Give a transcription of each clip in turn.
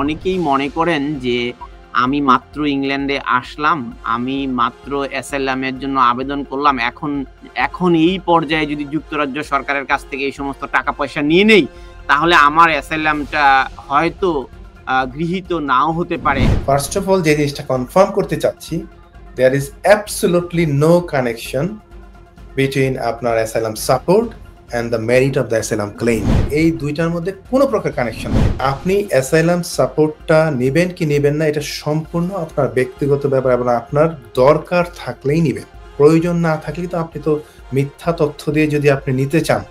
অনেকেই মনে করেন যে আমি মাত্র ইংল্যান্ডে আসলাম, আমি মাত্র অ্যাসাইলামের জন্য আবেদন করলাম। এখন এই পর্যায়ে যদি যুক্তরাজ্য সরকারের কাছ থেকে এই সমস্ত টাকা পয়সা নিয়ে নেই, তাহলে আমার অ্যাসাইলামটা হয়তো গৃহীত নাও হতে পারে। ফার্স্ট অফ অল যে জিনিসটা কনফার্ম করতে চাচ্ছি, there is absolutely no connection between আপনার asylum support and the merit of the asylum claim. এই দুইটার মধ্যে কোনো প্রকার কানেকশন নেই। আপনি অ্যাসাইলাম সাপোর্টটা নেবেন কি নেবেন না, এটা সম্পূর্ণ আপনার ব্যক্তিগত ব্যাপার এবং আপনার দরকার থাকলেই নেবেন, প্রয়োজন না থাকলে তো আপনি তো মিথ্যা তথ্য দিয়ে যদি আপনি নিতে চান,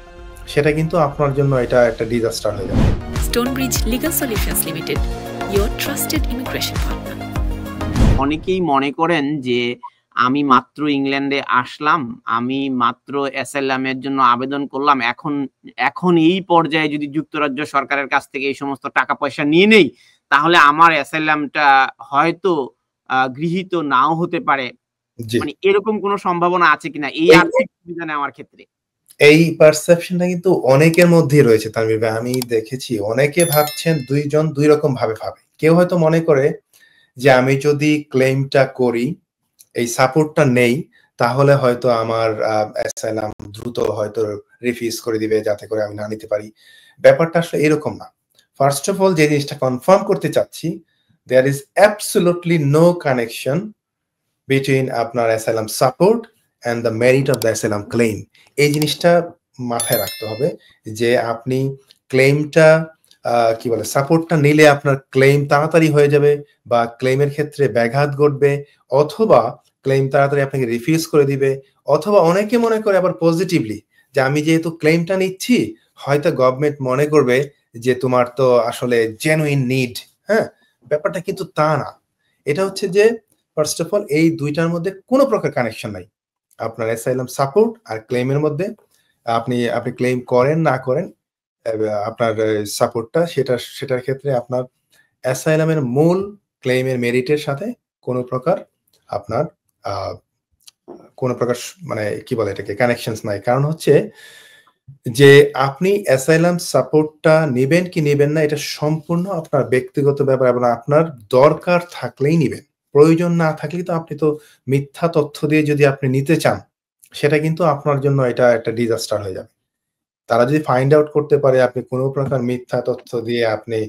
সেটা কিন্তু আপনার জন্য এটা একটা ডিজাস্টার হয়ে যাবে। Stonebridge legal solutions limited, your trusted immigration partner. অনেকেই মনে করেন যে আমি মাত্র ইংল্যান্ডে আসলাম, আমি মাত্র অ্যাসাইলামের জন্য আবেদন করলাম। এখন এই পর্যায়ে যদি যুক্তরাজ্য সরকারের কাছ থেকে এই সমস্ত টাকা পয়সা নিয়ে নেই, তাহলে আমার অ্যাসাইলামটা হয়তো গৃহীত নাও হতে পারে। মানে এরকম কোনো সম্ভাবনা আছে কিনা এই আর্থিক সুবিধা নেওয়ার ক্ষেত্রে? এই পারসেপশনটা কিন্তু অনেকের মধ্যেই রয়েছে তানভীর ভাই। আমি দেখেছি অনেকে ভাবছেন, দুইজন দুই রকম ভাবে ভাবে। কেউ হয়তো মনে করে যে আমি যদি ক্লেমটা করি, এই সাপোর্টটা নেই, তাহলে হয়তো আমার অ্যাসাইলাম দ্রুত হয়তো রিফিউজ করে দিবে, যাতে করে আমি না নিতে পারি। ব্যাপারটা আসলে এরকম না। ফার্স্ট অফ অল যে জিনিসটা কনফার্ম করতে চাচ্ছি, there is absolutely no connection between আপনার asylum support and the merit of the asylum claim. এই জিনিসটা মাথায় রাখতে হবে যে আপনি ক্লেমটা কি বলে সাপোর্টটা নিলে আপনার ক্লেম তাড়াতাড়ি হয়ে যাবে, বা ক্লেমের ক্ষেত্রে ব্যাঘাত ঘটবে, অথবা ক্লেম তাড়াতাড়ি আপনাকে রিফিউজ করে দিবে, অথবা অনেকে মনে করে আবার পজিটিভলি যে আমি যেহেতু ক্লেমটা নিচ্ছি, হয়তো গভর্নমেন্ট মনে করবে যে তোমার তো আসলে জেনুইন নিড। হ্যাঁ, ব্যাপারটা কিন্তু তা না। এটা হচ্ছে যে ফার্স্ট অফ অল এই দুইটার মধ্যে কোনো প্রকার কানেকশন নাই। আপনার অ্যাসাইলাম সাপোর্ট আর ক্লেমের মধ্যে আপনি ক্লেম করেন না করেন, আপনার সাপোর্টটা সেটার ক্ষেত্রে আপনার অ্যাসাইলামের মূল ক্লেমের মেরিটের সাথে কোনো প্রকার আপনার কোনো প্রকার মানে কি বলে এটাকে কানেকশনস নাই। কারণ হচ্ছে যে আপনি অ্যাসাইলাম সাপোর্টটা নেবেন কি নেবেন না, এটা সম্পূর্ণ আপনার ব্যক্তিগত ব্যাপার এবং আপনার দরকার থাকলেই নেবেন, প্রয়োজন না থাকলে তো আপনি তো মিথ্যা তথ্য দিয়ে যদি আপনি নিতে চান, সেটা কিন্তু আপনার জন্য এটা একটা ডিজাস্টার হয়ে যাবে। তারা যদি ফাইন্ড আউট করতে পারে আপনি কোনো প্রকার মিথ্যা তথ্য দিয়ে আপনি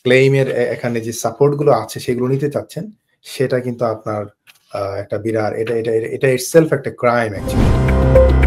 ক্লেইমের এখানে যে সাপোর্ট গুলো আছে সেগুলো নিতে চাচ্ছেন, সেটা কিন্তু আপনার একটা বিরাট এটা ইটসেলফ একটা ক্রাইম অ্যাকচুয়ালি।